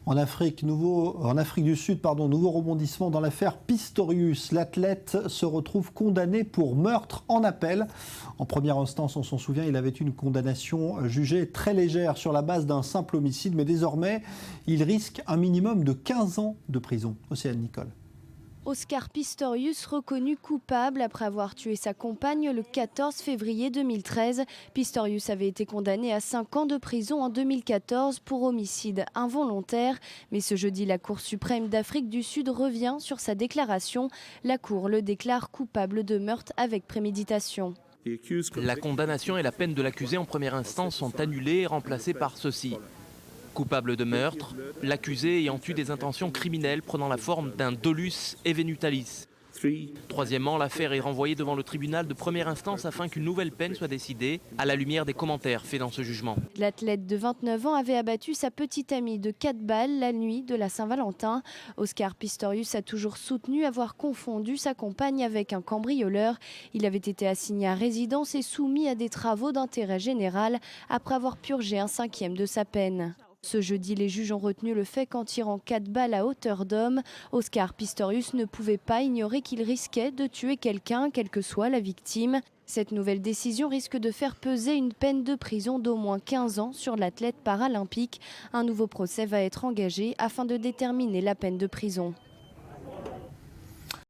En Afrique du Sud, nouveau rebondissement dans l'affaire Pistorius. L'athlète se retrouve condamné pour meurtre en appel. En première instance, on s'en souvient, il avait une condamnation jugée très légère sur la base d'un simple homicide. Mais désormais, il risque un minimum de 15 ans de prison. Océane Nicole. Oscar Pistorius reconnu coupable après avoir tué sa compagne le 14 février 2013. Pistorius avait été condamné à 5 ans de prison en 2014 pour homicide involontaire. Mais ce jeudi, la Cour suprême d'Afrique du Sud revient sur sa déclaration. La Cour le déclare coupable de meurtre avec préméditation. La condamnation et la peine de l'accusé en première instance sont annulées et remplacées par ceci. Coupable de meurtre, l'accusé ayant eu des intentions criminelles prenant la forme d'un dolus eventualis. Troisièmement, l'affaire est renvoyée devant le tribunal de première instance afin qu'une nouvelle peine soit décidée à la lumière des commentaires faits dans ce jugement. L'athlète de 29 ans avait abattu sa petite amie de 4 balles la nuit de la Saint-Valentin. Oscar Pistorius a toujours soutenu avoir confondu sa compagne avec un cambrioleur. Il avait été assigné à résidence et soumis à des travaux d'intérêt général après avoir purgé un 5e de sa peine. Ce jeudi, les juges ont retenu le fait qu'en tirant 4 balles à hauteur d'homme, Oscar Pistorius ne pouvait pas ignorer qu'il risquait de tuer quelqu'un, quelle que soit la victime. Cette nouvelle décision risque de faire peser une peine de prison d'au moins 15 ans sur l'athlète paralympique. Un nouveau procès va être engagé afin de déterminer la peine de prison.